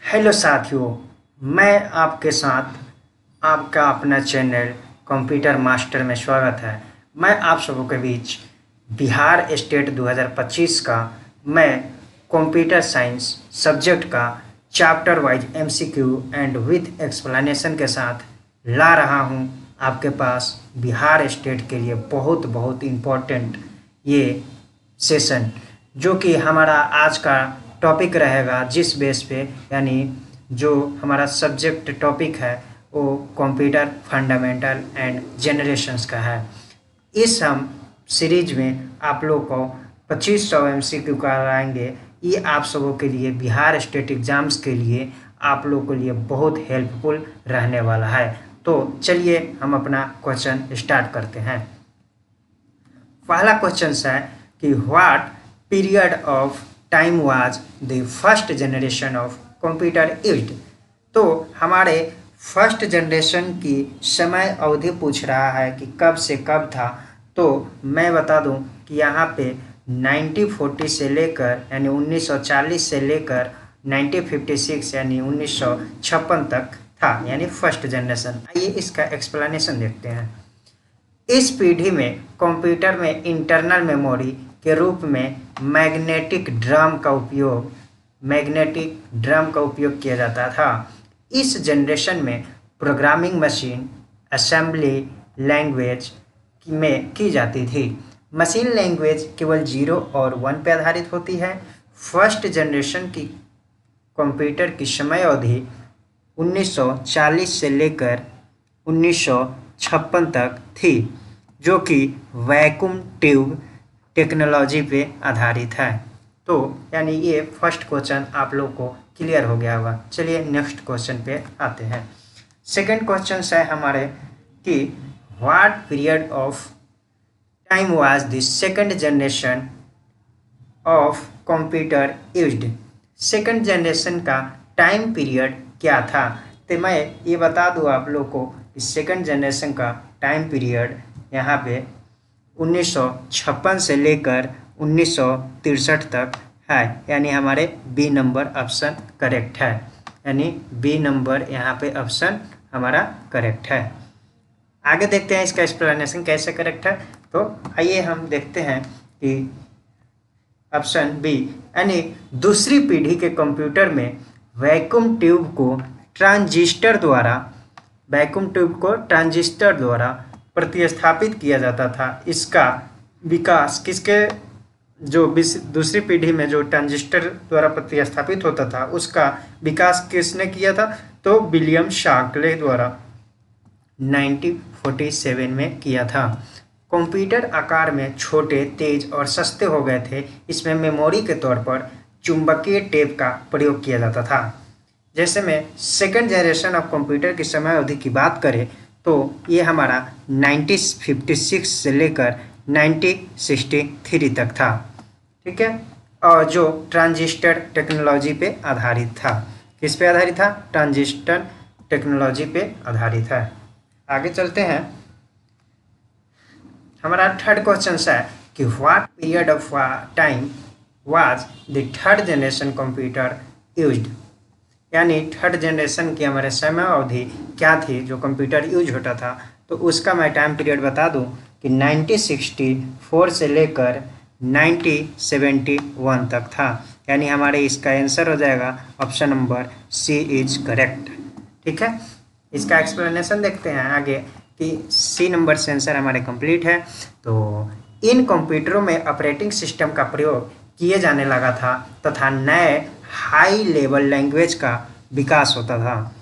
Hello साथियों, मैं आपके साथ आपका अपना चैनल कंप्यूटर मास्टर में स्वागत है। मैं आप सबों के बीच बिहार स्टेट 2025 का मैं कंप्यूटर साइंस सब्जेक्ट का chapter wise MCQ and with explanation के साथ ला रहा हूं आपके पास बिहार स्टेट के लिए बहुत बहुत इम्पोर्टेंट ये सेशन, जो कि हमारा आज का टॉपिक रहेगा जिस बेस पे यानी जो हमारा सब्जेक्ट टॉपिक है वो कंप्यूटर फंडामेंटल एंड जनरेशंस का है। इस हम सीरीज में आप लोग को 2500 एमसीक्यू कराएंगे। ये आप सबों के लिए बिहार स्टेट एग्जाम्स के लिए आप लोगों के लिए बहुत हेल्पफुल रहने वाला है। तो चलिए हम अपना क्वेश्चन स्टार्ट करते हैं। पहला क्वेश्चन है कि what period of time was the first generation of computer used. तो हमारे फर्स्ट जनरेशन की समय अवधि पूछ रहा है कि कब से कब था। तो मैं बता दूं कि यहाँ पे 1940 से लेकर यानी 1940 से लेकर 1956 यानी 1956 तक था, यानी फर्स्ट जनरेशन। आइए इसका एक्सप्लेनेशन देखते हैं। इस पीढ़ी में कंप्यूटर में इंटरनल मेमोरी के रूप में मैग्नेटिक ड्रम का उपयोग किया जाता था। इस जनरेशन में प्रोग्रामिंग मशीन असेंबली लैंग्वेज में की जाती थी। मशीन लैंग्वेज केवल 0 और 1 पर आधारित होती है। फर्स्ट जनरेशन की कंप्यूटर की समय अवधि 1940 से लेकर 1956 तक थी, जो कि वैक्यूम ट्यूब टेक्नोलॉजी पे आधारित है। तो यानी ये फर्स्ट क्वेश्चन आप लोग को क्लियर हो गया होगा। चलिए नेक्स्ट क्वेश्चन पे आते हैं। सेकंड क्वेश्चन है हमारे कि what period of time was the second generation of computer used. Second generation का टाइम पीरियड क्या था। तो मैं ये बता दूं आप लोग को कि सेकंड जनरेशन का टाइम पीरियड यहाँ पे 1956 से लेकर 1963 तक है, यानी हमारे बी नंबर ऑप्शन करेक्ट है। यानी बी नंबर यहाँ पे ऑप्शन हमारा करेक्ट है। आगे देखते हैं इसका एक्सप्लेनेशन कैसे करेक्ट है। तो आइए हम देखते हैं कि ऑप्शन बी यानी दूसरी पीढ़ी के कंप्यूटर में वैक्यूम ट्यूब को ट्रांजिस्टर द्वारा प्रतिस्थापित किया जाता था। इसका विकास दूसरी पीढ़ी में जो ट्रांजिस्टर द्वारा प्रतिस्थापित होता था उसका विकास किसने किया था। तो विलियम शाक्ले द्वारा 1947 में किया था। कंप्यूटर आकार में छोटे, तेज और सस्ते हो गए थे। इसमें मेमोरी के तौर पर चुंबकीय टेप का प्रयोग किया जाता था। जैसे में सेकंड जनरेशन ऑफ कंप्यूटर की समय अवधि की बात करें तो ये हमारा 1956 से लेकर 1963 तक था, ठीक है। और जो ट्रांजिस्टर टेक्नोलॉजी पे आधारित था। किस पे आधारित था। ट्रांजिस्टर टेक्नोलॉजी पे आधारित है। आगे चलते हैं। हमारा थर्ड क्वेश्चन है कि what period of time was the third generation computer used. यानी थर्ड जनरेशन की हमारे समय अवधि क्या थी जो कंप्यूटर यूज होता था। तो उसका मैं टाइम पीरियड बता दूं कि 1964 से लेकर 1971 तक था। यानी हमारे इसका आंसर हो जाएगा option number C is correct, ठीक है। इसका एक्सप्लेनेशन देखते हैं आगे कि सी नंबर से आंसर हमारे कंप्लीट है। तो इन कंप्यूटरों में ऑपरेटिंग सिस्टम का प्रयोग किए जाने लगा था तथा नए हाई लेवल लैंग्वेज का विकास होता था।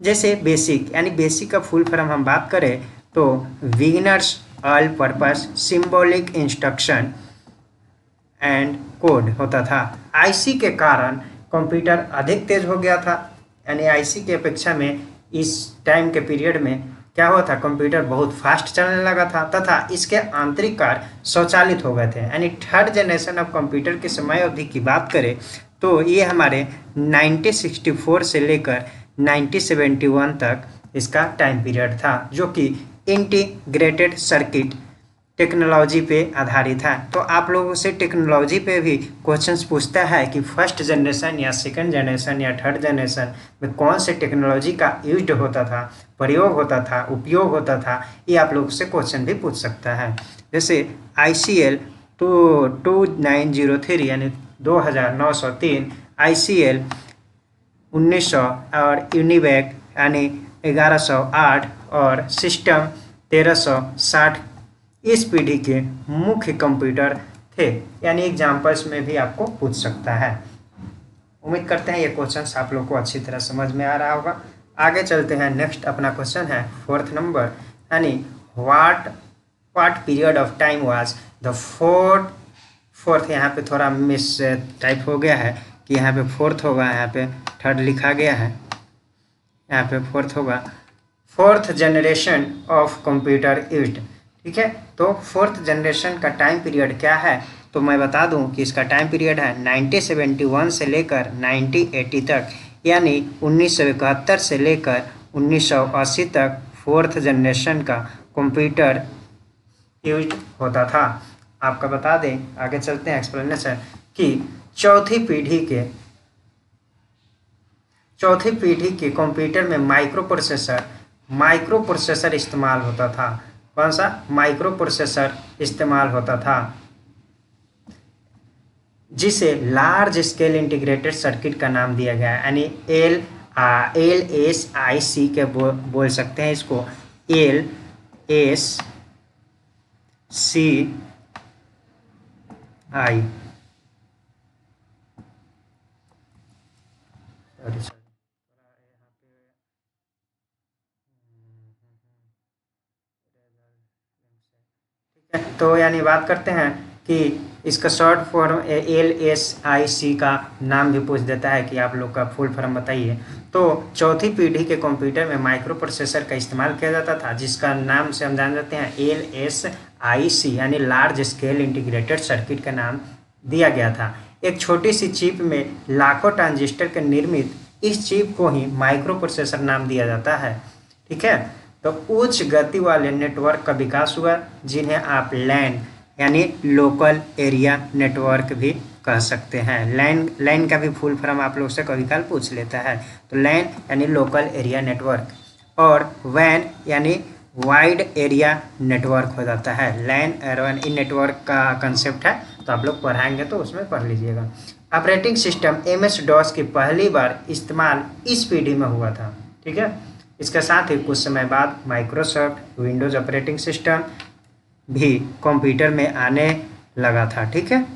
जैसे बेसिक, यानी बेसिक का फुल फॉर्म हम बात करें तो beginners all purpose symbolic instruction and code होता था। आईसी के कारण कंप्यूटर अधिक तेज हो गया था। यानी आईसी की अपेक्षा में इस टाइम के पीरियड में क्या हुआ था, कंप्यूटर बहुत फास्ट चलने लगा था तथा इसके आंतरिक कार्य स्वचालित हो गए थे। यानी थर्ड जनरेशन ऑफ कंप्यूटर की समय अवधि की बात करें तो ये हमारे 1964 से लेकर 1971 तक इसका टाइम पीरियड था, जो कि इंटीग्रेटेड सर्किट टेक्नोलॉजी पे आधारित है। तो आप लोगों से टेक्नोलॉजी पे भी क्वेश्चंस पूछता है कि फर्स्ट जनरेशन या सेकंड जनरेशन या थर्ड जनरेशन में कौन से टेक्नोलॉजी का यूज होता था, प्रयोग होता था, उपयोग होता था, ये आप लोगों से क्वेश्चन भी पूछ सकता है। जैसे ICL 2903 यानी 2903, ICL 1900 और यूनिवैक यानी 1108 और सिस्टम 1360 इस पीढ़ी के मुख्य कंप्यूटर थे। यानी एग्जाम्पल्स में भी आपको पूछ सकता है। उम्मीद करते हैं ये क्वेश्चन आप लोग को अच्छी तरह समझ में आ रहा होगा। आगे चलते हैं। नेक्स्ट अपना क्वेश्चन है 4th नंबर, यानी what period of time was the fourth यहाँ पे थोड़ा मिस टाइप हो गया है कि यहाँ पे 4th होगा, यहाँ पे 3rd लिखा गया है, यहाँ पे 4th होगा। 4th generation of computer used, ठीक है। तो 4th जनरेशन का टाइम पीरियड क्या है, तो मैं बता दूं कि इसका टाइम पीरियड है 1971 से लेकर 1980 तक, यानी 1971 से लेकर 1980 तक 4th जनरेशन का कंप्यूटर यूज होता था। आपका बता दें, आगे चलते हैं एक्सप्लेनेशन, कि चौथी पीढ़ी के कंप्यूटर में माइक्रो प्रोसेसर इस्तेमाल होता था। कौन सा माइक्रो प्रोसेसर इस्तेमाल होता था, जिसे लार्ज स्केल इंटीग्रेटेड सर्किट का नाम दिया गया है। यानी LSIC के बोल सकते हैं इसको, LSCI। तो यानी बात करते हैं कि इसका शॉर्ट फॉर्म LSIC का नाम भी पूछ देता है कि आप लोग का फुल फॉर्म बताइए। तो चौथी पीढ़ी के कंप्यूटर में माइक्रो प्रोसेसर का इस्तेमाल किया जाता था, जिसका नाम से हम जान जाते हैं LSIC, यानी लार्ज स्केल इंटीग्रेटेड सर्किट का नाम दिया गया था। एक छोटी सी चिप में लाखों ट्रांजिस्टर के निर्मित इस चिप को ही माइक्रो प्रोसेसर नाम दिया जाता है, ठीक है। तो उच्च गति वाले नेटवर्क का विकास हुआ, जिन्हें आप लैन यानी लोकल एरिया नेटवर्क भी कह सकते हैं। लैन का भी फुल फॉर्म आप लोग से कभी काल पूछ लेता है। तो लैन यानी लोकल एरिया नेटवर्क, और वैन यानी वाइड एरिया नेटवर्क हो जाता है। लैन और वैन इन नेटवर्क का कंसेप्ट है, तो आप लोग पढ़ाएंगे तो उसमें पढ़ लीजिएगा। ऑपरेटिंग सिस्टम MS-DOS की पहली बार इस्तेमाल इस पीढ़ी में हुआ था, ठीक है। इसके साथ ही कुछ समय बाद माइक्रोसॉफ्ट विंडोज ऑपरेटिंग सिस्टम भी कंप्यूटर में आने लगा था, ठीक है।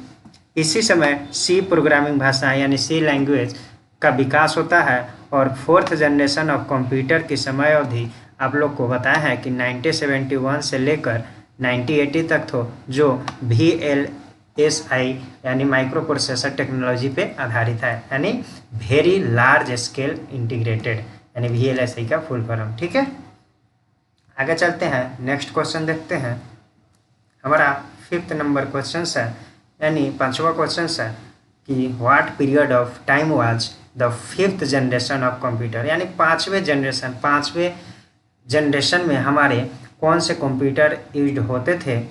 इसी समय C प्रोग्रामिंग भाषा यानी C लैंग्वेज का विकास होता है, और 4th जनरेशन ऑफ कंप्यूटर की समय अवधि आप लोग को बताया है कि 1971 से लेकर 1980 तक तो जो VLSI यानी माइक्रो प्रोसेसर टेक्नोलॉजी पे आधारित है, यानी वेरी लार्ज स्केल इंटीग्रेटेड, यानी VLSI का फुल फॉर्म, ठीक है। आगे चलते हैं। नेक्स्ट क्वेश्चन देखते हैं। हमारा 5th नंबर क्वेश्चन है, यानी 5वां क्वेश्चन है कि what period of time was the 5th generation of computer, यानी 5वें जनरेशन में हमारे कौन से कंप्यूटर यूज होते थे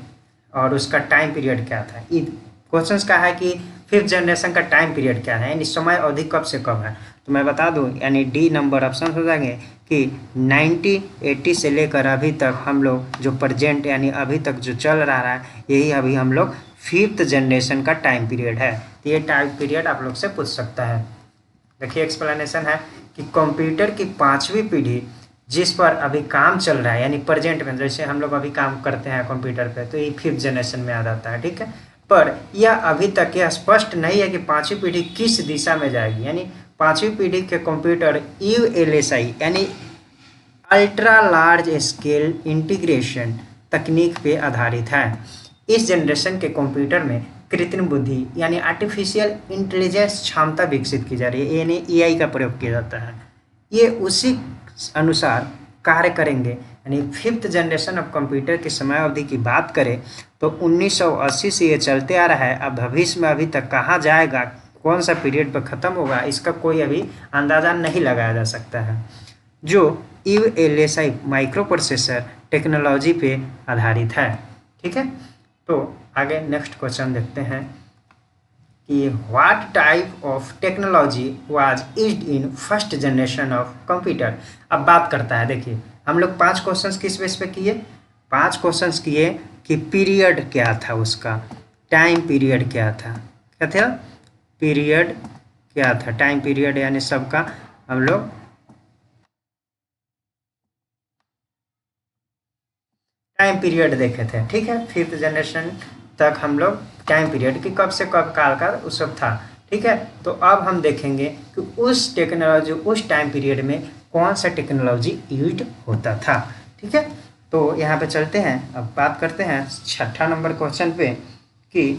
और उसका टाइम पीरियड क्या था। क्वेश्चन का है कि 5th जनरेशन का टाइम पीरियड क्या है, यानी समय अवधि कब से कब है। तो मैं बता दूं, यानी D नंबर ऑप्शन हो जाएंगे कि 1980 से लेकर अभी तक हम लोग जो प्रेजेंट यानी अभी तक जो चल रहा है, यही अभी हम लोग 5th जनरेशन का टाइम पीरियड है। तो ये टाइम पीरियड आप लोग से पूछ सकता है। देखिए एक्सप्लेनेशन है कि कंप्यूटर की 5वीं पीढ़ी जिस पर अभी काम चल रहा है, यानी प्रेजेंट में जैसे हम लोग अभी काम करते हैं कंप्यूटर पे, तो ये 5th जनरेशन में आ जाता है, ठीक है। पर यह अभी तक यह स्पष्ट नहीं है कि 5वीं पीढ़ी किस दिशा में जाएगी, यानी 5वीं पीढ़ी के कंप्यूटर ULSI यानी अल्ट्रा लार्ज स्केल इंटीग्रेशन तकनीक पे आधारित है। इस जनरेशन के कंप्यूटर में कृत्रिम बुद्धि यानी आर्टिफिशियल इंटेलिजेंस क्षमता विकसित की जा रही है, यानी AI का प्रयोग किया जाता है। ये उसी अनुसार कार्य करेंगे। यानी 5th जनरेशन ऑफ कंप्यूटर की समय अवधि की बात करें तो 1980 से ये चलते आ रहा है। अब भविष्य में अभी तक कहाँ जाएगा, कौन सा पीरियड पर ख़त्म होगा, इसका कोई अभी अंदाज़ा नहीं लगाया जा सकता है। जो ULSI माइक्रो प्रोसेसर टेक्नोलॉजी पे आधारित है, ठीक है। तो आगे नेक्स्ट क्वेश्चन देखते हैं कि what type of technology was used in first generation of computer. अब बात करता है, देखिए हम लोग 5 क्वेश्चंस किस बेस पे किए, 5 क्वेश्चंस किए कि पीरियड क्या था, उसका टाइम पीरियड क्या था, क्या था पीरियड क्या था, टाइम पीरियड यानी सबका हम लोग टाइम पीरियड देखे थे। ठीक है, 5th जनरेशन तक हम लोग टाइम पीरियड की कब से कब काल का उस सब था। ठीक है, तो अब हम देखेंगे कि उस टेक्नोलॉजी उस टाइम पीरियड में कौन सा टेक्नोलॉजी यूज होता था। ठीक है, तो यहाँ पे चलते हैं, अब बात करते हैं 6ठा नंबर क्वेश्चन पे कि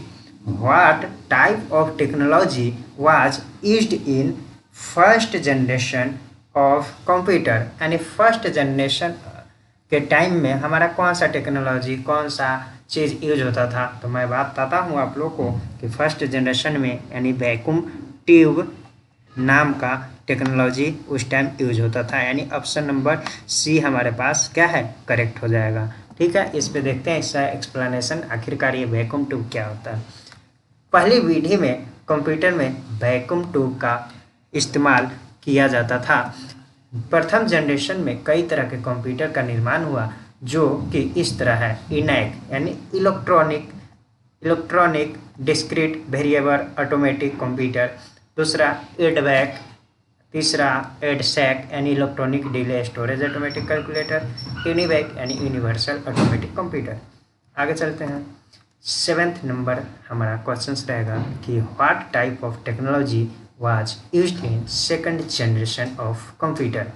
what type of technology was used in first generation of computer, यानी फर्स्ट जनरेशन के टाइम में हमारा कौन सा टेक्नोलॉजी कौन सा चीज़ यूज होता था। तो मैं बात बताता हूँ आप लोग को कि फर्स्ट जनरेशन में यानी वैक्यूम ट्यूब नाम का टेक्नोलॉजी उस टाइम यूज होता था, यानी ऑप्शन नंबर सी हमारे पास क्या है, करेक्ट हो जाएगा। ठीक है, इस पे देखते हैं इसका एक्सप्लेनेशन, आखिरकार ये वैक्यूम ट्यूब क्या होता है। पहली विधि में कंप्यूटर में वैक्यूम ट्यूब का इस्तेमाल किया जाता था। प्रथम जनरेशन में कई तरह के कंप्यूटर का निर्माण हुआ जो कि इस तरह है, इनैक यानी electronic discrete variable automatic computer, दूसरा एडवैक, तीसरा एडसैक यानी electronic delay storage automatic calculator, UNIVAC यानी यूनिवर्सल ऑटोमेटिक कंप्यूटर। आगे चलते हैं, 7th नंबर हमारा क्वेश्चन रहेगा कि what type of technology was used in second generation of computer,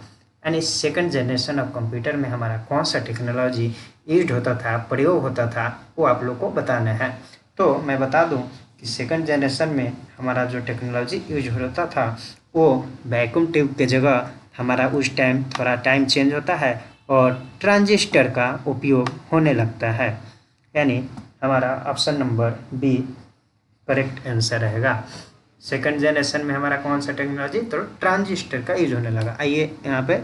यानी सेकंड जनरेशन ऑफ कंप्यूटर में हमारा कौन सा टेक्नोलॉजी यूज होता था, प्रयोग होता था, वो आप लोग को बताना है। तो मैं बता दूं कि सेकंड जनरेशन में हमारा जो टेक्नोलॉजी यूज होता था वो वैक्यूम ट्यूब के जगह हमारा उस टाइम थोड़ा टाइम चेंज होता है और ट्रांजिस्टर का उपयोग होने लगता है, यानी हमारा option number B correct answer रहेगा। सेकंड जनरेशन में हमारा कौन सा टेक्नोलॉजी, तो ट्रांजिस्टर का यूज होने लगा। आइए यहाँ पे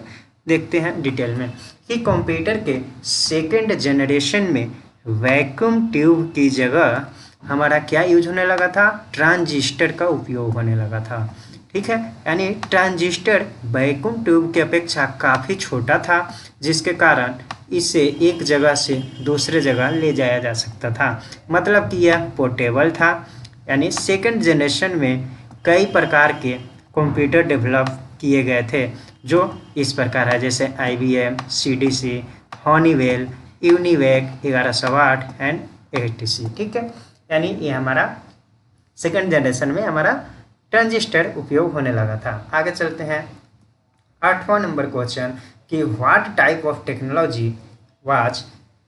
देखते हैं डिटेल में कि कंप्यूटर के सेकंड जनरेशन में वैक्यूम ट्यूब की जगह हमारा क्या यूज होने लगा था, ट्रांजिस्टर का उपयोग होने लगा था। ठीक है, यानी ट्रांजिस्टर वैक्यूम ट्यूब की अपेक्षा काफ़ी छोटा था, जिसके कारण इसे एक जगह से दूसरे जगह ले जाया जा सकता था, मतलब कि यह पोर्टेबल था। यानी सेकंड जनरेशन में कई प्रकार के कंप्यूटर डेवलप किए गए थे जो इस प्रकार है, जैसे IBM, CDC, हॉनीवेल, UNIVAC 1108 and HTC। ठीक है, यानी ये हमारा सेकंड जनरेशन में हमारा ट्रांजिस्टर उपयोग होने लगा था। आगे चलते हैं, 8वां नंबर क्वेश्चन कि what type of technology was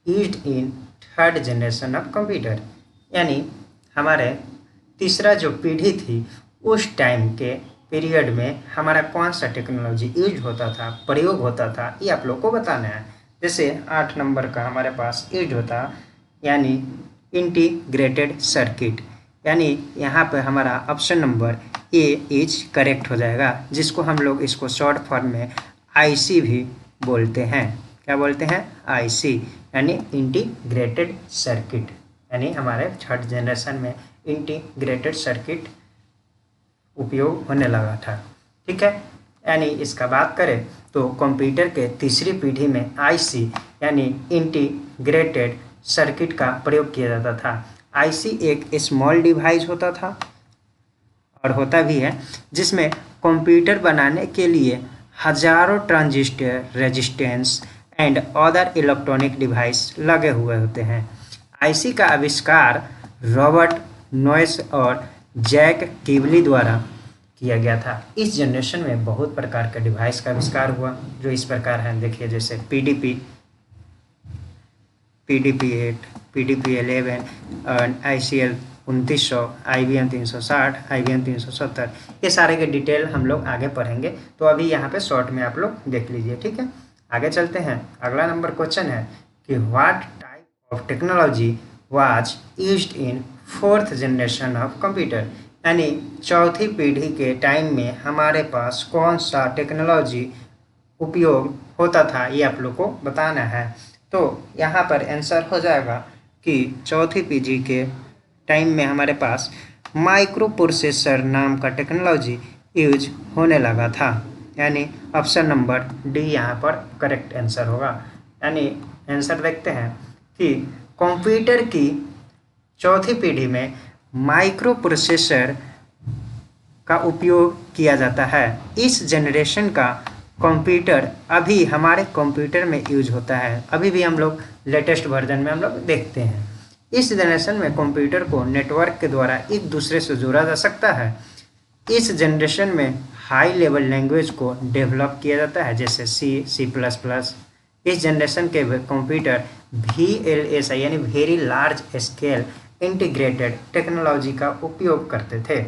used in third generation of computer, यानी हमारे तीसरा जो पीढ़ी थी उस टाइम के पीरियड में हमारा कौन सा टेक्नोलॉजी यूज होता था, प्रयोग होता था, ये आप लोग को बताना है। जैसे 8 नंबर का हमारे पास यूज होता यानी इंटीग्रेटेड सर्किट, यानी यहाँ पर हमारा option number A is correct हो जाएगा, जिसको हम लोग इसको शॉर्ट फॉर्म में IC भी बोलते हैं। क्या बोलते हैं, IC यानी इंटीग्रेटेड सर्किट, यानी हमारे थर्ड जनरेशन में इंटीग्रेटेड सर्किट उपयोग होने लगा था। ठीक है, यानी इसका बात करें तो कंप्यूटर के तीसरी पीढ़ी में IC यानी इंटीग्रेटेड सर्किट का प्रयोग किया जाता था। IC एक स्मॉल डिवाइस होता था और होता भी है, जिसमें कंप्यूटर बनाने के लिए हजारों transistor, resistance and other electronic device लगे हुए होते हैं। IC का आविष्कार रॉबर्ट नॉइस और जैक किवली द्वारा किया गया था। इस जनरेशन में बहुत प्रकार के डिवाइस का आविष्कार हुआ जो इस प्रकार हैं, देखिए जैसे PDP, PDP-8, PDP-11 और ICL 2900, IBM 360, IBM 370, ये सारे के डिटेल हम लोग आगे पढ़ेंगे। तो अभी यहाँ पे शॉर्ट में आप लोग देख लीजिए। ठीक है, आगे चलते हैं। अगला नंबर क्वेश्चन है कि what type of technology was used in fourth generation of computer, यानी चौथी पीढ़ी के टाइम में हमारे पास कौन सा टेक्नोलॉजी उपयोग होता था, ये आप लोग को बताना है। तो यहाँ पर आंसर हो जाएगा कि चौथी पीढ़ी के टाइम में हमारे पास माइक्रो प्रोसेसर नाम का टेक्नोलॉजी यूज होने लगा था। यानी ऑप्शन नंबर डी यहाँ पर करेक्ट आंसर होगा। यानी आंसर देखते हैं कि कंप्यूटर की चौथी पीढ़ी में माइक्रो प्रोसेसर का उपयोग किया जाता है। इस जनरेशन का कंप्यूटर अभी हमारे कंप्यूटर में यूज होता है, अभी भी हम लोग लेटेस्ट वर्जन में हम लोग देखते हैं। इस जनरेशन में कंप्यूटर को नेटवर्क के द्वारा एक दूसरे से जोड़ा जा सकता है। इस जनरेशन में हाई लेवल लैंग्वेज को डेवलप किया जाता है, जैसे C++। इस जनरेशन के कंप्यूटर VLSI यानी very large scale integrated technology का उपयोग करते थे,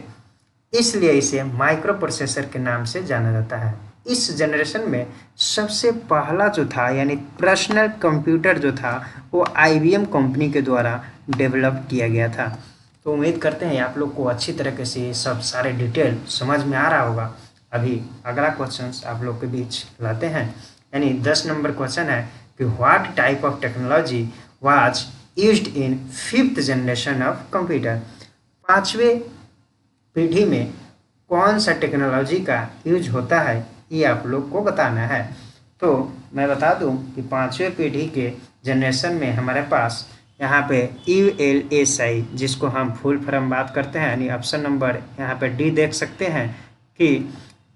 इसलिए इसे माइक्रो प्रोसेसर के नाम से जाना जाता है। इस जनरेशन में सबसे पहला जो था यानी पर्सनल कंप्यूटर जो था वो IBM कंपनी के द्वारा डेवलप किया गया था। तो उम्मीद करते हैं आप लोग को अच्छी तरीके से सब सारे डिटेल समझ में आ रहा होगा। अभी अगला क्वेश्चन आप लोग के बीच लाते हैं। यानी 10 नंबर क्वेश्चन है कि what type of technology was used in 5th generation of computer. 5वें पीढ़ी में कौन सा टेक्नोलॉजी का यूज होता है ये आप लोग को बताना है। तो मैं बता दूं कि 5वें पीढ़ी के जनरेशन में हमारे पास यहाँ पे ULSI जिसको हम फुल फॉर्म बात करते हैं, यानी ऑप्शन नंबर यहाँ पे डी देख सकते हैं कि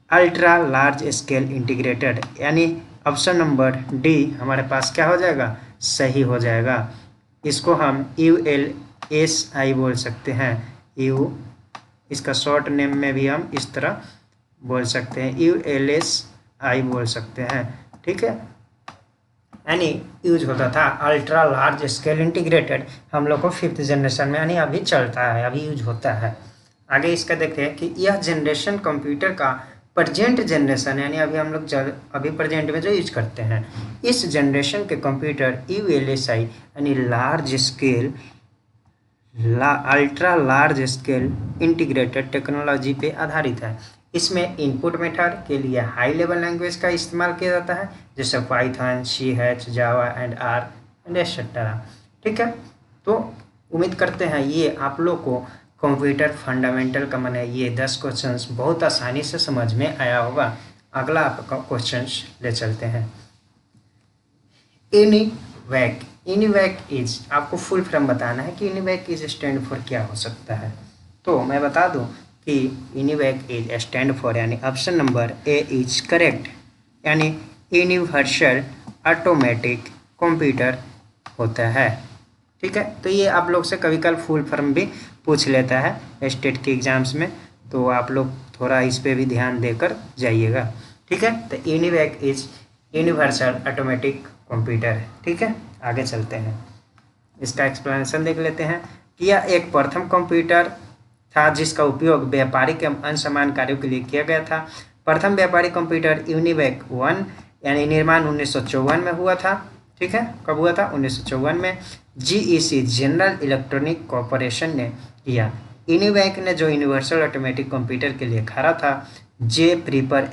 अल्ट्रा लार्ज स्केल इंटीग्रेटेड, यानी ऑप्शन नंबर डी हमारे पास क्या हो जाएगा, सही हो जाएगा। इसको हम ULSI बोल सकते हैं। इसका शॉर्ट नेम में भी हम इस तरह बोल सकते हैं, ULSI बोल सकते हैं। ठीक है, यानी यूज होता था अल्ट्रा लार्ज स्केल इंटीग्रेटेड। हम लोग को 5th जनरेशन में यानी अभी चलता है, अभी यूज होता है। आगे इसका देखते हैं कि यह जनरेशन कंप्यूटर का प्रेजेंट जनरेशन यानी अभी हम लोग अभी प्रेजेंट में जो यूज करते हैं, इस जनरेशन के कंप्यूटर ULSI यानी large scale ultra large scale integrated technology पे आधारित है। इसमें इनपुट मेथड के लिए हाई लेवल लैंग्वेज का इस्तेमाल किया जाता है, जैसे Python, CH, Java and R and etcetera. ठीक है, तो उम्मीद करते हैं ये आप लोग को कंप्यूटर फंडामेंटल का माने ये 10 क्वेश्चंस बहुत आसानी से समझ में आया होगा। अगला आपका क्वेश्चंस ले चलते हैं। इनिवैक इज, आपको फुल फॉर्म बताना है कि इनिवैक इज स्टैंड फॉर क्या हो सकता है। तो मैं बता दूं कि इनिवैक इज स्टैंड फॉर यानी option number A is correct, यानी यूनिवर्सल ऑटोमेटिक कंप्यूटर होता है। ठीक है, तो ये आप लोग से कभी कल फुल फॉर्म भी पूछ लेता है स्टेट के एग्जाम्स में, तो आप लोग थोड़ा इस पे भी ध्यान देकर जाइएगा। ठीक है, तो इनिवैक इज यूनिवर्सल ऑटोमेटिक कंप्यूटर है। ठीक है, आगे चलते हैं, इसका एक्सप्लेनेशन देख लेते हैं कि यह एक प्रथम कंप्यूटर था जिसका उपयोग व्यापारिक एवं अन्य समान कार्यों के लिए किया गया था। प्रथम व्यापारिक कंप्यूटर यूनिवैक 1 यानी निर्माण 1954 में हुआ था। ठीक है, कब हुआ था, 1954 में। GEC जनरल इलेक्ट्रॉनिक कॉरपोरेशन ने किया। यूनिवैक ने जो यूनिवर्सल ऑटोमेटिक कंप्यूटर के लिए खड़ा था, जे प्रीपर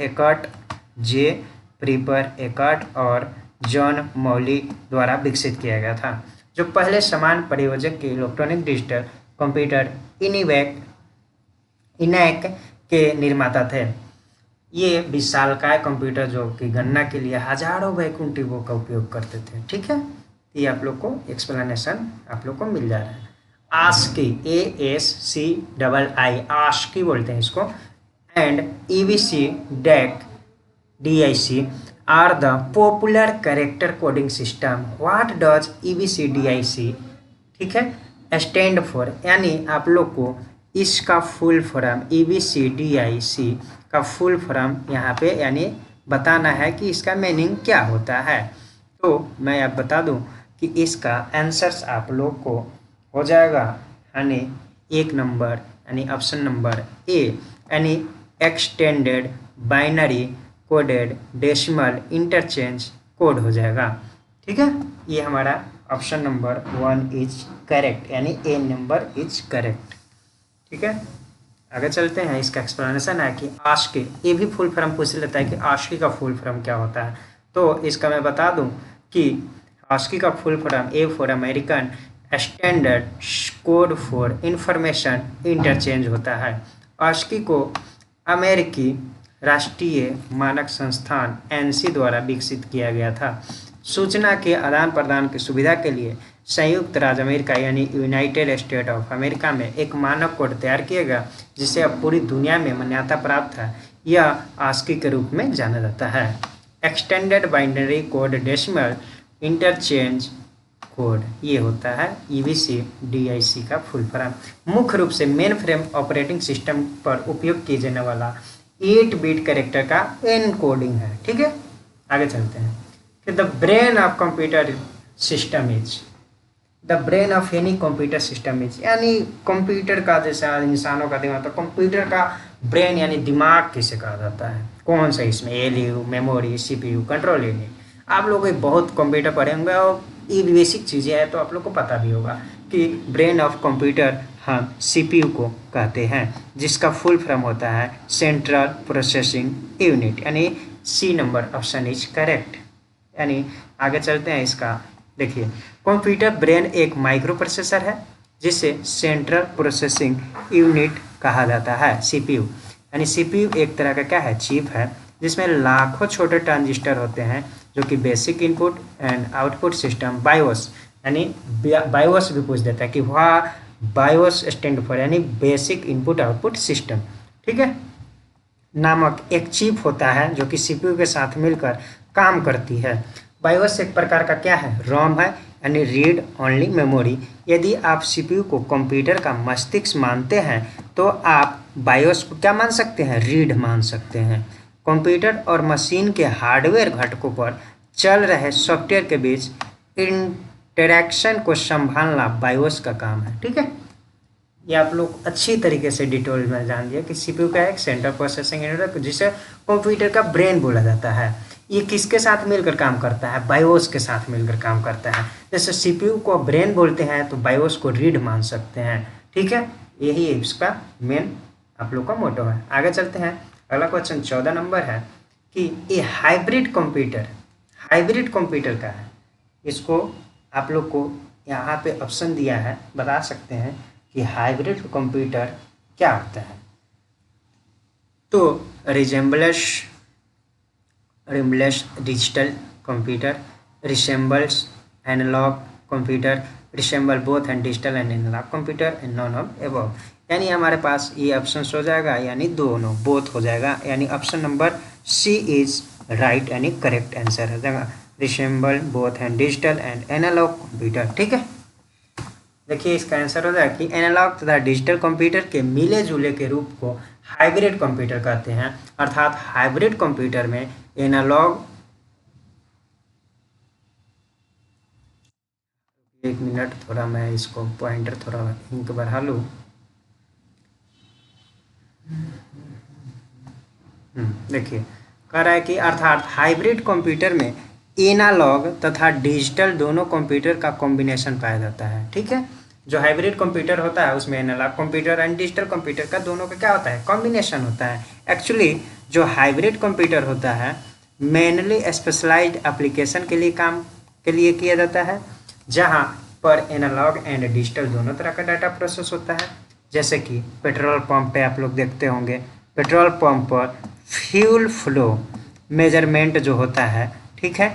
एकर्ट और जॉन मौली द्वारा विकसित किया गया था, जो पहले समान परियोजक के इलेक्ट्रॉनिक डिजिटल कंप्यूटर इनैक के निर्माता थे। ये विशालकाय कंप्यूटर जो कि गणना के लिए हजारों वैकुंठियों का उपयोग करते थे। ठीक है, ये आप लोग को एक्सप्लेनेशन आप लोग को मिल जा रहा है। ASCII ASCII ASCII बोलते हैं इसको, and EBC DIC are the popular character coding system. What does EBCDIC ठीक है स्टैंड फॉर, यानी आप लोग को इसका फुल फॉर्म EBCDIC का फुल फॉर्म यहाँ पे यानी बताना है कि इसका मीनिंग क्या होता है। तो मैं आप बता दूं कि इसका आंसर्स आप लोग को हो जाएगा यानी 1 नंबर यानी ऑप्शन नंबर ए, यानी extended binary coded decimal interchange code हो जाएगा। ठीक है, ये हमारा ऑप्शन नंबर 1 इज करेक्ट, यानी ए नंबर इज करेक्ट। ठीक है, आगे चलते हैं। इसका एक्सप्लेनेशन है कि ASCII, ये भी फुल फॉर्म पूछ लेता है कि ASCII का फुल फॉर्म क्या होता है। तो इसका मैं बता दूं कि ASCII का full form A for American standard code for information interchange होता है। आस्की को अमेरिकी राष्ट्रीय मानक संस्थान एनसी द्वारा विकसित किया गया था। सूचना के आदान प्रदान की सुविधा के लिए संयुक्त राज्य अमेरिका यानी यूनाइटेड स्टेट ऑफ अमेरिका में एक मानक कोड तैयार किया गया, जिसे अब पूरी दुनिया में मान्यता प्राप्त है। यह आस्की के रूप में जाना जाता है। Extended binary code decimal interchange code ये होता है ईबीसी डीआईसी का फुल फॉर्म। मुख्य रूप से मेन फ्रेम ऑपरेटिंग सिस्टम पर उपयोग किए जाने वाला 8 बिट कैरेक्टर का एनकोडिंग है। ठीक है, आगे चलते हैं कि the brain of computer system is the brain of any computer system is, यानी कंप्यूटर का जैसा इंसानों का दिमाग, तो कंप्यूटर का ब्रेन यानी दिमाग किसे कहा जाता है? कौन सा इसमें? ALU, memory, CPU, control unit. आप लोग बहुत कंप्यूटर पढ़े होंगे और ये बेसिक चीज़ें हैं तो आप लोग को पता भी होगा कि ब्रेन ऑफ कंप्यूटर हम सीपीयू को कहते हैं, जिसका फुल फॉर्म होता है सेंट्रल प्रोसेसिंग यूनिट, यानी C number option is correct. यानी आगे चलते हैं इसका, देखिए कंप्यूटर ब्रेन एक माइक्रो प्रोसेसर है जिसे सेंट्रल प्रोसेसिंग यूनिट कहा जाता है, सीपीयू। यानी सीपीयू एक तरह का क्या है? चिप है, जिसमें लाखों छोटे ट्रांजिस्टर होते हैं जो कि basic input and output system BIOS, यानी बायोस भी पूछ देता है कि वह बायोस स्टैंड फॉर, यानी बेसिक इनपुट आउटपुट सिस्टम, ठीक है, नामक एक चिप होता है जो कि सीपीयू के साथ मिलकर काम करती है। बायोस एक प्रकार का क्या है? रोम है, यानी रीड ओनली मेमोरी। यदि आप सीपीयू को कंप्यूटर का मस्तिष्क मानते हैं तो आप बायोस को क्या मान सकते हैं? रीड मान सकते हैं। कंप्यूटर और मशीन के हार्डवेयर घटकों पर चल रहे सॉफ्टवेयर के बीच इंटरैक्शन को संभालना बायोस का काम है। ठीक है, ये आप लोग अच्छी तरीके से डिटेल में जान लिया कि सीपीयू का एक सेंट्रल प्रोसेसिंग यूनिट जिसे कंप्यूटर का ब्रेन बोला जाता है। ये किसके साथ मिलकर काम करता है? बायोस के साथ मिलकर काम करता है। जैसे सीपीयू को ब्रेन बोलते हैं तो बायोस को रीड मान सकते हैं। ठीक है, यही इसका मेन आप लोग का मोटो है। आगे चलते हैं, अगला क्वेश्चन 14 नंबर है कि ये हाइब्रिड कंप्यूटर का है। इसको आप लोग को यहाँ पे ऑप्शन दिया है, बता सकते हैं कि हाइब्रिड कंप्यूटर क्या होता है। तो resembles digital computer, resembles analog computer, resemble both and digital and analogue computer and none of above. यानी हमारे पास ये ऑप्शन हो जाएगा, यानी दोनों बोथ हो जाएगा, यानी option number C is right, यानी करेक्ट आंसर हो जाएगा, resemble both and digital and analogue computer. ठीक है, देखिए इसका आंसर हो जाएगा कि एनालॉग तथा डिजिटल कंप्यूटर के मिले जुले के रूप को हाइब्रिड कंप्यूटर कहते हैं। अर्थात हाइब्रिड कंप्यूटर में एनालॉग, एक मिनट थोड़ा मैं इसको पॉइंटर थोड़ा इंक बढ़ा लूँ। देखिए कह रहा है कि अर्थात हाइब्रिड कंप्यूटर में एनालॉग तथा डिजिटल दोनों कंप्यूटर का कॉम्बिनेशन पाया जाता है। ठीक है, जो हाइब्रिड कंप्यूटर होता है उसमें analogue computer and digital computer का दोनों का क्या होता है? कॉम्बिनेशन होता है। एक्चुअली जो हाइब्रिड कंप्यूटर होता है मेनली स्पेशलाइज्ड एप्लीकेशन के लिए काम के लिए किया जाता है, जहाँ पर एनालॉग एंड डिजिटल दोनों तरह का डाटा प्रोसेस होता है। जैसे कि पेट्रोल पंप पे आप लोग देखते होंगे, पेट्रोल पंप पर फ्यूल फ्लो मेजरमेंट जो होता है, ठीक है,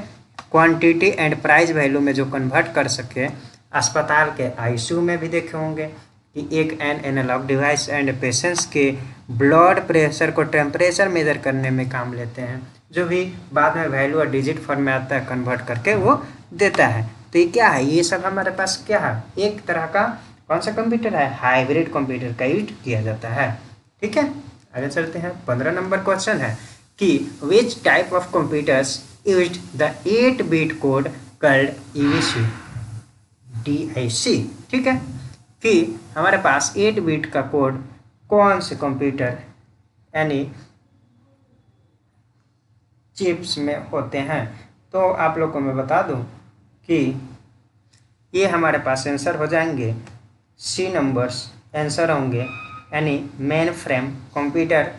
क्वांटिटी एंड प्राइस वैल्यू में जो कन्वर्ट कर सके। अस्पताल के आईसीयू में भी देखे होंगे कि एक एनालॉग डिवाइस एंड पेशेंट्स के ब्लड प्रेशर को टेम्परेचर मेजर करने में काम लेते हैं, जो भी बाद में वैल्यू और डिजिट फॉर्म में आता है, कन्वर्ट करके वो देता है। तो ये क्या है? ये सब हमारे पास क्या है? एक तरह का कौन सा कंप्यूटर है? हाइब्रिड कंप्यूटर का यूज किया जाता है। ठीक है, आगे चलते हैं। 15 नंबर क्वेश्चन है कि which type of computers used the 8 bit code called EBC DIC. ठीक है, कि हमारे पास 8 बिट का कोड कौन से कंप्यूटर यानी चिप्स में होते हैं। तो आप लोग को मैं बता दूं कि ये हमारे पास आंसर हो जाएंगे, सी नंबर्स आंसर होंगे, यानी मेन फ्रेम कंप्यूटर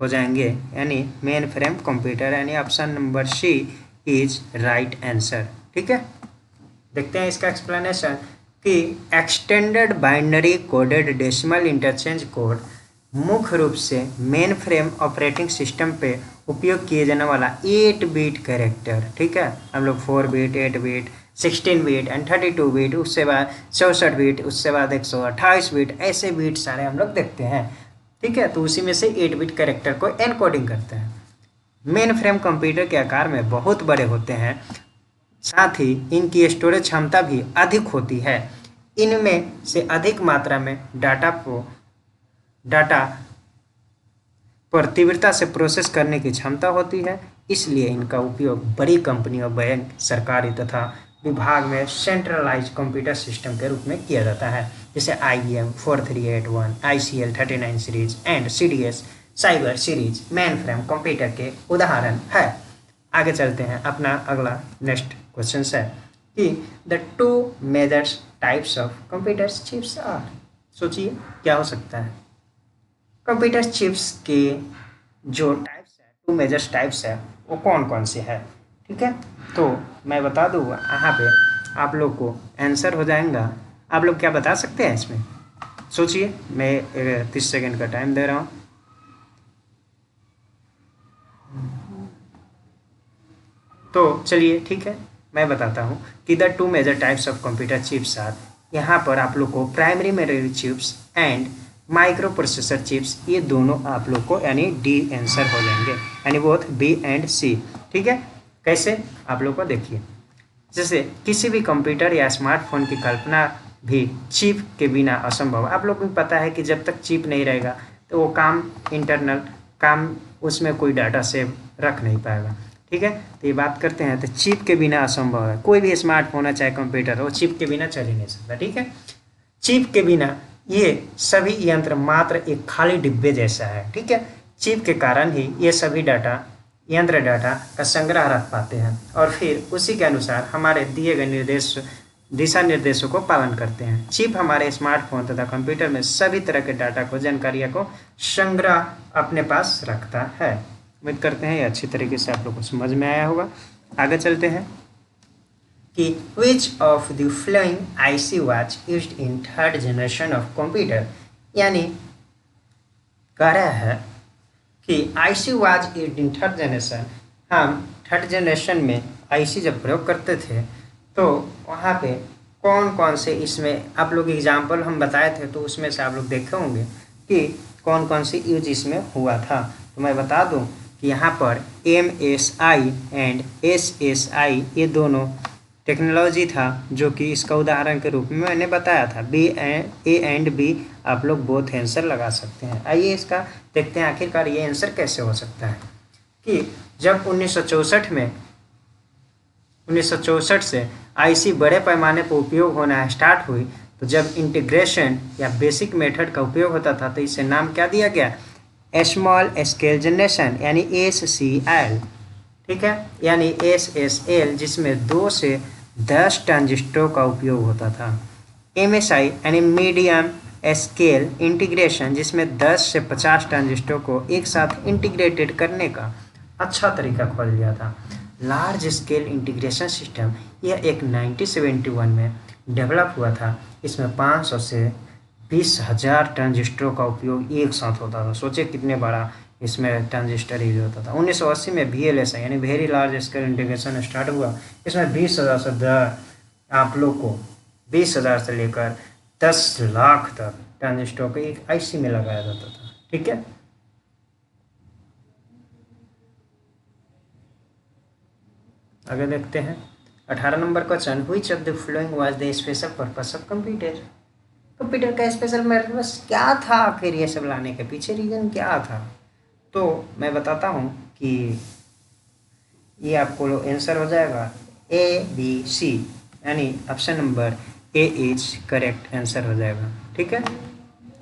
हो जाएंगे, यानी मेन फ्रेम कंप्यूटर, यानी option number C is right answer. ठीक है, देखते हैं इसका एक्सप्लेनेशन कि extended binary coded decimal interchange code मुख्य रूप से मेन फ्रेम ऑपरेटिंग सिस्टम पे उपयोग किए जाने वाला 8 बिट कैरेक्टर, ठीक है। हम लोग 4 bit, 8 bit, 16 bit and 32 bit, उससे बाद 64 बिट, उससे बाद 128 बिट, ऐसे बिट सारे हम लोग देखते हैं, ठीक है। तो उसी में से 8 बिट कैरेक्टर को एनकोडिंग करते हैं। मेन फ्रेम कंप्यूटर के आकार में बहुत बड़े होते हैं, साथ ही इनकी स्टोरेज क्षमता भी अधिक होती है। इनमें से अधिक मात्रा में डाटा पर तीव्रता से प्रोसेस करने की क्षमता होती है, इसलिए इनका उपयोग बड़ी कंपनियों, बैंक, सरकारी तथा विभाग में सेंट्रलाइज कंप्यूटर सिस्टम के रूप में किया जाता है, जैसे IBM 4381, ICL 39 series and CDS cyber series main frame computer के उदाहरण है। आगे चलते हैं, अपना अगला नेक्स्ट क्वेश्चन है कि the 2 major types of computer chips are. सोचिए क्या हो सकता है। कंप्यूटर चिप्स के जो टाइप्स है, 2 मेजर टाइप्स है, वो कौन कौन से है, ठीक है। तो मैं बता दूँ, यहाँ पे आप लोग को आंसर हो जाएगा। आप लोग क्या बता सकते हैं इसमें, सोचिए। मैं 30 सेकेंड का टाइम दे रहा हूँ। तो चलिए ठीक है, मैं बताता हूँ कि the 2 major types of computer chips are. यहाँ पर आप लोग को primary memory chips and microprocessor chips, ये दोनों आप लोग को यानी डी आंसर हो जाएंगे, यानी बोथ बी एंड सी, ठीक है। कैसे, आप लोग को देखिए। जैसे किसी भी कंप्यूटर या स्मार्टफोन की कल्पना भी चिप के बिना असंभव। आप लोग को पता है कि जब तक चिप नहीं रहेगा तो वो काम, इंटरनल काम, उसमें कोई डाटा सेव रख नहीं पाएगा, ठीक है। तो ये बात करते हैं, तो चिप के बिना असंभव है। कोई भी स्मार्टफोन है चाहे कंप्यूटर हो, चिप के बिना चल ही नहीं सकता, ठीक है। चिप के बिना ये सभी यंत्र मात्र एक खाली डिब्बे जैसा है, ठीक है। चिप के कारण ही ये सभी यंत्र डाटा का संग्रह रख पाते हैं और फिर उसी के अनुसार हमारे दिए गए दिशा निर्देशों को पालन करते हैं। चिप हमारे स्मार्टफोन तथा कंप्यूटर में सभी तरह के डाटा को, जानकारियों को संग्रह अपने पास रखता है। उम्मीद करते हैं ये अच्छी तरीके से आप लोग को समझ में आया होगा। आगे चलते हैं कि which of the following IC was used in third generation of computer, यानी कह रहा है कि IC was used in third generation। हम थर्ड जनरेशन में IC जब प्रयोग करते थे तो वहाँ पे कौन कौन से, इसमें आप लोग एग्जाम्पल हम बताए थे, तो उसमें से आप लोग देखे होंगे कि कौन कौन सी यूज इसमें हुआ था। तो मैं बता दूं कि यहाँ पर MSI एंड SSI ये दोनों टेक्नोलॉजी था, जो कि इसका उदाहरण के रूप में मैंने बताया था। A एंड B आप लोग बोथ आंसर लगा सकते हैं। आइए इसका देखते हैं आखिरकार ये आंसर कैसे हो सकता है। कि जब 1964 से IC बड़े पैमाने पर उपयोग होना स्टार्ट हुई, तो जब इंटीग्रेशन या बेसिक मेथड का उपयोग होता था तो इसे नाम क्या दिया गया, स्मॉल स्केल जनरेशन यानी SCL, ठीक है, यानी SSL, जिसमें 2 से 10 ट्रांजिस्टरों का उपयोग होता था। MSI यानी मीडियम स्केल इंटीग्रेशन, जिसमें 10 से 50 ट्रांजिस्टरों को एक साथ इंटीग्रेटेड करने का अच्छा तरीका खोज लिया था। लार्ज स्केल इंटीग्रेशन सिस्टम यह एक 1971 में डेवलप हुआ था। इसमें 500 से 20,000 ट्रांजिस्टरों का उपयोग एक साथ होता था। सोचे कितने बड़ा इसमें ट्रांजिस्टर यूज होता था। 1980 में VLSI यानी very large scale integration start हुआ। इसमें 20,000 से आप लोग को 20,000 से लेकर 10 लाख तक ट्रांजिस्टरों को एक IC में लगाया जाता था, ठीक है। आगे देखते हैं 18 number question, which of the following was the special purpose of computer. Computer का स्पेशल पर्पस क्या था, आखिर ये सब लाने के पीछे रीजन क्या था। तो मैं बताता हूँ कि ये आपको आंसर हो जाएगा ABC, यानी option number A is correct answer हो जाएगा, ठीक है,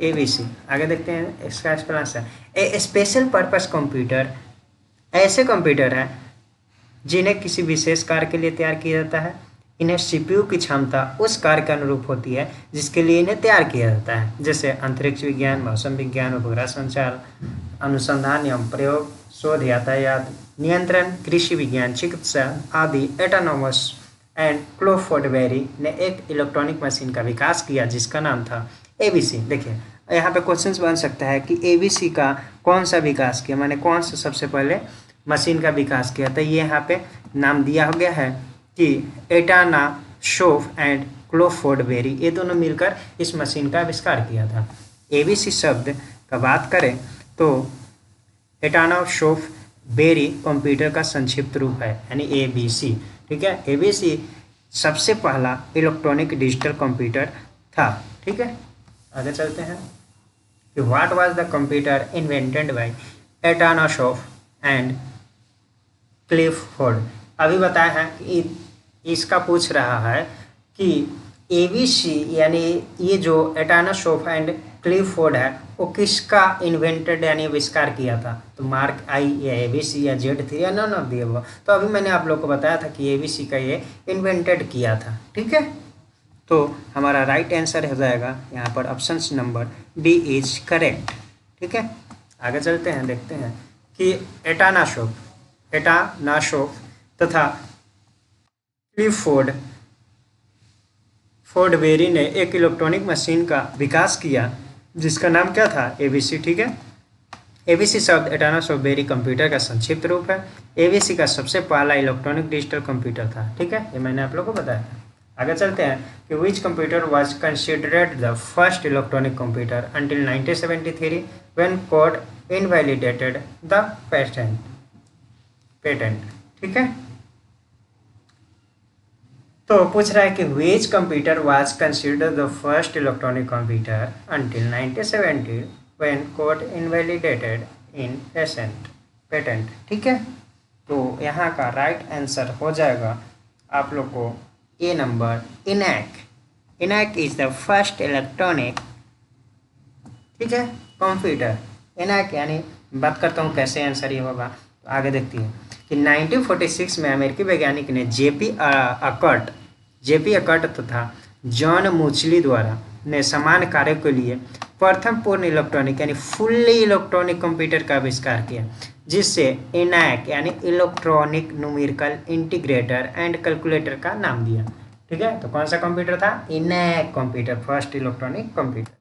ABC। आगे देखते हैं इसका एक्सप्लेनेशन। ए स्पेशल पर्पस कंप्यूटर ऐसे कंप्यूटर हैं जिन्हें किसी विशेष कार्य के लिए तैयार किया जाता है। इन्हें CPU की क्षमता उस कार्य के अनुरूप होती है जिसके लिए इन्हें तैयार किया जाता है, जैसे अंतरिक्ष विज्ञान, मौसम विज्ञान, उपग्रह संचार, अनुसंधान एवं प्रयोग, शोध, यातायात, नियंत्रण, कृषि विज्ञान, चिकित्सा आदि। एटोनोमस एंड क्लॉफर्ड बेरी ने एक इलेक्ट्रॉनिक मशीन का विकास किया जिसका नाम था एबीसी। देखिए यहाँ पे क्वेश्चंस बन सकता है कि एबीसी का कौन सा विकास किया, मैंने कौन सा सबसे पहले मशीन का विकास किया। तो ये यहाँ पे नाम दिया हो गया है कि एटाना शोफ एंड क्लॉफर्ड बेरी, ये दोनों मिलकर इस मशीन का आविष्कार किया था। एबीसी शब्द का बात करें तो एटाना शोफ बेरी कंप्यूटर का संक्षिप्त रूप है, यानी एबीसी। ठीक है, एबीसी सबसे पहला इलेक्ट्रॉनिक डिजिटल कंप्यूटर था। ठीक है, आगे चलते हैं कि what was the computer invented by Atanasoff and Clifford. अभी बताया है कि इसका पूछ रहा है कि एबीसी यानी ये जो एटाना शोफ एंड क्लिफोर्ड है वो किसका इन्वेंटेड यानी आविष्कार किया था। तो मार्क आई या एबीसी या जेड थी या नन ऑफ दी अबव। तो अभी मैंने आप लोग को बताया था कि एबीसी का ये इन्वेंटेड किया था। ठीक है, तो हमारा राइट आंसर हो जाएगा यहाँ पर option number B is correct. ठीक है, आगे चलते हैं, देखते हैं कि एटाना शोफ तथा क्लिफोर्ड बेरी ने एक इलेक्ट्रॉनिक मशीन का विकास किया जिसका नाम क्या था, एबीसी। ठीक है, एबीसी शब्द एटाना शोफ बेरी कंप्यूटर का संक्षिप्त रूप है। एबीसी का सबसे पहला इलेक्ट्रॉनिक डिजिटल कंप्यूटर था। ठीक है, ये मैंने आप लोग को बताया था। आगे चलते हैं कि which computer was considered the first electronic computer until 1973 when court invalidated the patent. ठीक है, तो पूछ रहा है कि which computer was considered the first electronic computer until 1970 when court invalidated in patent. ठीक है, तो यहाँ का राइट आंसर हो जाएगा आप लोग को A number, ENIAC is the first electronic, ठीक है, कंप्यूटर। इनैक यानी बात करता हूँ कैसे आंसर ये होगा, तो आगे देखती है कि 1946 में अमेरिकी वैज्ञानिक ने जेपी अकट तथा जॉन मूचली द्वारा ने समान कार्य के लिए प्रथम पूर्ण इलेक्ट्रॉनिक यानी फुल्ली इलेक्ट्रॉनिक कंप्यूटर का आविष्कार किया जिससे इनैक यानी electronic numerical integrator and calculator का नाम दिया। ठीक है, तो कौन सा कंप्यूटर था, ENIAC computer, first electronic computer.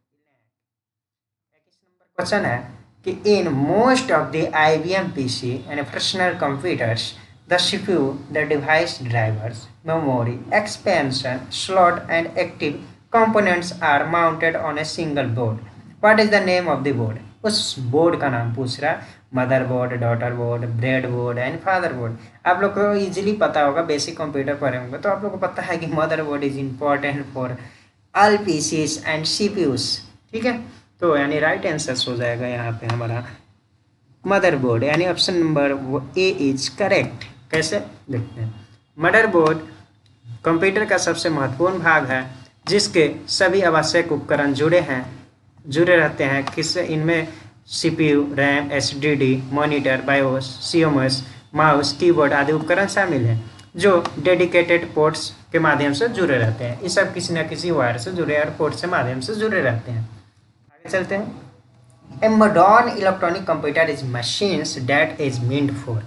Question है कि in most of the IBM PC and personal computers the CPU, the device drivers, memory, expansion slot and active components are mounted on a single board. What is the name of the board? उस board का नाम पूछ रहा है, mother board, daughter board, bread board and father board. आप लोग को easily पता होगा, बेसिक कंप्यूटर पढ़े होंगे तो आप लोग को पता है कि mother board is important for all PCs and CPUs। ठीक है, तो यानी राइट आंसर हो जाएगा यहाँ पे हमारा मदरबोर्ड, यानी option number A is correct. कैसे देखते हैं, मदरबोर्ड कंप्यूटर का सबसे महत्वपूर्ण भाग है जिसके सभी आवश्यक उपकरण जुड़े रहते हैं। किससे, इनमें CPU, RAM, SSD, monitor, BIOS, CMOS, mouse, keyboard आदि उपकरण शामिल हैं जो डेडिकेटेड पोर्ट्स के माध्यम से जुड़े रहते हैं। ये सब किसी न किसी वायर से जुड़े और पोर्ट से माध्यम से जुड़े रहते हैं। आगे चलते हैं, a modern electronic computer is machines that is meant for.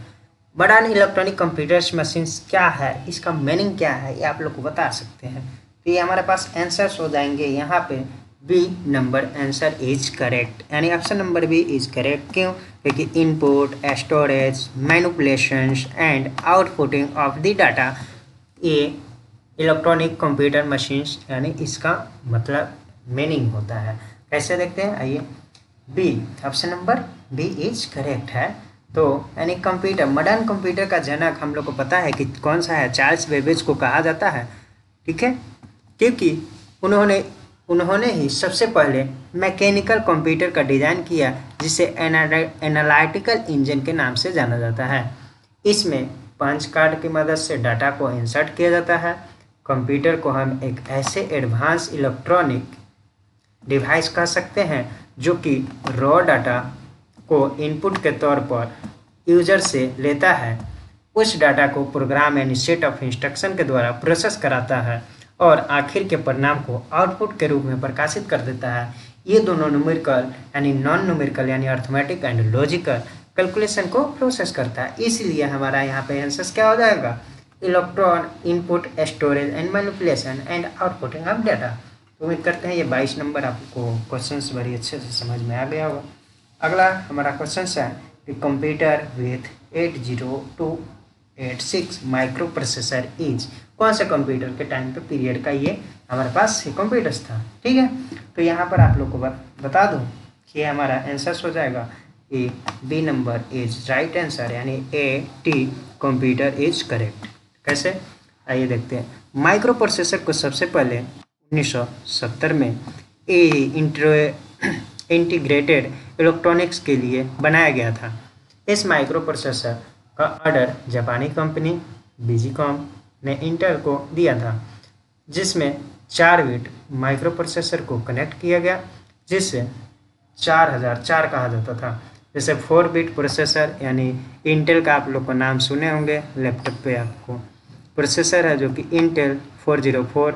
Modern electronic computers machines क्या है, इसका मीनिंग क्या है, ये आप लोग को बता सकते हैं। तो ये हमारे पास आंसर्स हो जाएंगे यहाँ पे B number, answer is correct, यानी option number B is correct. क्यों, क्योंकि input, storage, manipulations and outputting of the data, ये इलेक्ट्रॉनिक कंप्यूटर मशीन्स यानी इसका मतलब मीनिंग होता है। कैसे देखते हैं, आइए, B option number B is correct है। तो यानी कंप्यूटर, मॉडर्न कंप्यूटर का जनक हम लोग को पता है कि कौन सा है, चार्ल्स बेबेज को कहा जाता है। ठीक है, क्योंकि उन्होंने ही सबसे पहले मैकेनिकल कंप्यूटर का डिज़ाइन किया जिसे एनालिटिकल इंजन के नाम से जाना जाता है। इसमें पंच कार्ड की मदद से डाटा को इंसर्ट किया जाता है। कंप्यूटर को हम एक ऐसे एडवांस इलेक्ट्रॉनिक डिवाइस कह सकते हैं जो कि रॉ डाटा को इनपुट के तौर पर यूजर से लेता है, उस डाटा को प्रोग्राम यानी सेट ऑफ इंस्ट्रक्शन के द्वारा प्रोसेस कराता है और आखिर के परिणाम को आउटपुट के रूप में प्रकाशित कर देता है। ये दोनों न्यूमेरिकल यानी नॉन न्यूमेरिकल यानी अर्थमेटिक एंड लॉजिकल कैलकुलेशन को प्रोसेस करता है। इसलिए हमारा यहाँ पे आंसर क्या हो जाएगा, electron input storage and manipulation and outputting of data. तो उम्मीद करते हैं ये 22 नंबर आपको क्वेश्चंस बड़ी अच्छे से समझ में आ गया होगा। अगला हमारा क्वेश्चन है कि computer with 80286 micro processor is, कौन से कंप्यूटर के टाइम पे पीरियड का ये हमारे पास ये कंप्यूटर्स था। ठीक है, तो यहाँ पर आप लोग को बता दूँ कि हमारा आंसर हो जाएगा A, B number is right answer, यानी A T computer is correct. कैसे, आइए देखते हैं। माइक्रो प्रोसेसर को सबसे पहले 1970 में इंटीग्रेटेड इलेक्ट्रॉनिक्स के लिए बनाया गया था। इस माइक्रो प्रोसेसर का ऑर्डर जापानी कंपनी बीजीकॉम ने इंटेल को दिया था, जिसमें 4 बिट माइक्रो प्रोसेसर को कनेक्ट किया गया, जिससे 4004 कहा जाता था। जैसे 4 बिट प्रोसेसर, यानी इंटेल का आप लोग को नाम सुने होंगे लैपटॉप पे, आपको प्रोसेसर है जो कि इंटेल 404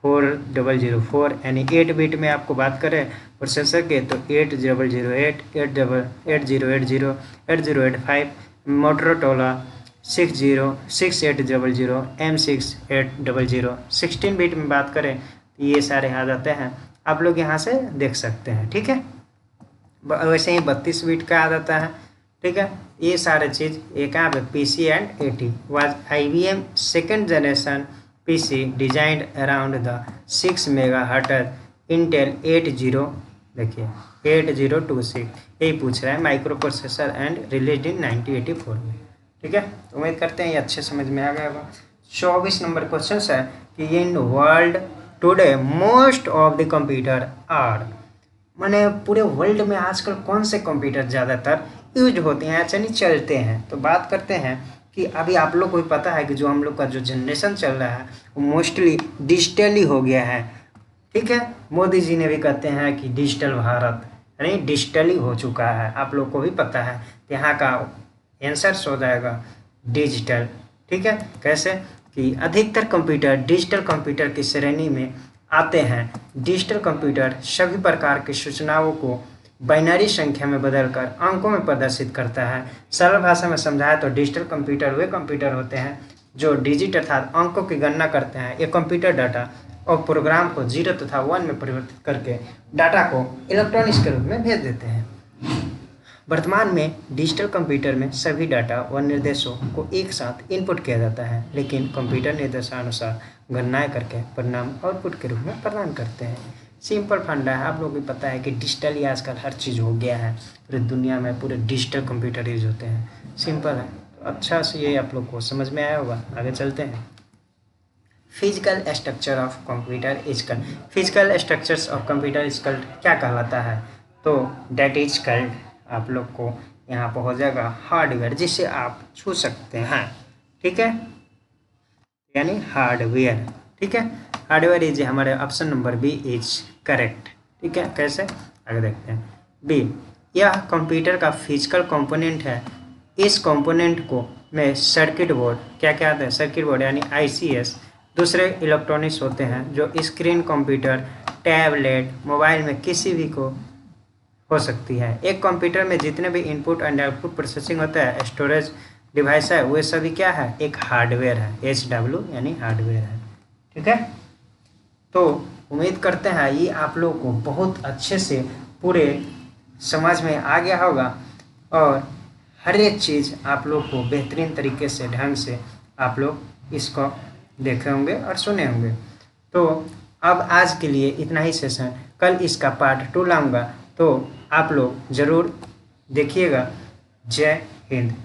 4004, यानी 8 बिट में आपको बात करें प्रोसेसर के तो 8008 8080 8085, मोटरोला 6800 M6800। 16 बिट में बात करें तो ये सारे आ जाते हैं, आप लोग यहाँ से देख सकते हैं। ठीक है, वैसे ही 32 बिट का आ जाता है। ठीक है, ये सारे चीज़ एक यहाँ पे PC and AT was IBM second generation PC designed around the 6 megahertz Intel 8026, यही पूछ रहा है micro processor and released in 1984 में। ठीक है, तो उम्मीद करते हैं ये अच्छे समझ में आ गया होगा। 24 नंबर क्वेश्चन है कि in world today most of the computer are, माने पूरे वर्ल्ड में आजकल कौन से कंप्यूटर ज़्यादातर यूज होते हैं, यानी चलते हैं। तो बात करते हैं कि अभी आप लोग को भी पता है कि जो हम लोग का जो जनरेशन चल रहा है वो मोस्टली डिजिटली हो गया है। ठीक है, मोदी जी ने भी कहते हैं कि डिजिटल भारत, यानी डिजिटली हो चुका है, आप लोग को भी पता है। यहाँ का आंसर हो जाएगा डिजिटल। ठीक है, कैसे कि अधिकतर कंप्यूटर डिजिटल कंप्यूटर की श्रेणी में आते हैं। डिजिटल कंप्यूटर सभी प्रकार की सूचनाओं को बाइनरी संख्या में बदलकर अंकों में प्रदर्शित करता है। सरल भाषा में समझाया तो डिजिटल कंप्यूटर वे कंप्यूटर होते हैं जो डिजिट अर्थात अंकों की गणना करते हैं। ये कंप्यूटर डाटा और प्रोग्राम को 0 तथा 1 में परिवर्तित करके डाटा को इलेक्ट्रॉनिक्स के रूप में भेज देते हैं। वर्तमान में डिजिटल कंप्यूटर में सभी डाटा व निर्देशों को एक साथ इनपुट किया जाता है, लेकिन कंप्यूटर निर्देशानुसार गणनाएं करके परिणाम आउटपुट के रूप में प्रदान करते हैं। सिंपल फंडा है, आप लोगों को पता है कि डिजिटली आजकल हर चीज़ हो गया है, पूरी दुनिया में पूरे डिजिटल कंप्यूटर यूज होते हैं। सिंपल है, तो अच्छा से ये आप लोग को समझ में आया होगा। आगे चलते हैं। Physical structure of computer is called, physical structures of computer is called क्या कहलाता है, तो डेट इज कल्ड आप लोग को यहाँ पर हो जाएगा हार्डवेयर, जिसे आप छू सकते हैं। ठीक है, यानी हार्डवेयर। ठीक है, हार्डवेयर इज हमारे option number B is correct. ठीक है, कैसे, आगे देखते हैं। बी, यह कंप्यूटर का फिजिकल कंपोनेंट है। इस कंपोनेंट को में सर्किट बोर्ड, क्या क्या आता है, सर्किट बोर्ड यानी ICS, दूसरे इलेक्ट्रॉनिक्स होते हैं जो स्क्रीन कंप्यूटर, टैबलेट, मोबाइल में किसी भी को हो सकती है। एक कंप्यूटर में जितने भी इनपुट एंड आउटपुट प्रोसेसिंग होता है, स्टोरेज डिवाइस है, वे सभी क्या है, एक हार्डवेयर है। HW यानी हार्डवेयर है। ठीक है, तो उम्मीद करते हैं ये आप लोगों को बहुत अच्छे से पूरे समझ में आ गया होगा और हर एक चीज़ आप लोग को बेहतरीन तरीके से ढंग से आप लोग इसको देखे होंगे और सुने होंगे। तो अब आज के लिए इतना ही सेशन, कल इसका पार्ट 2 लाऊंगा, तो आप लोग ज़रूर देखिएगा। जय हिंद।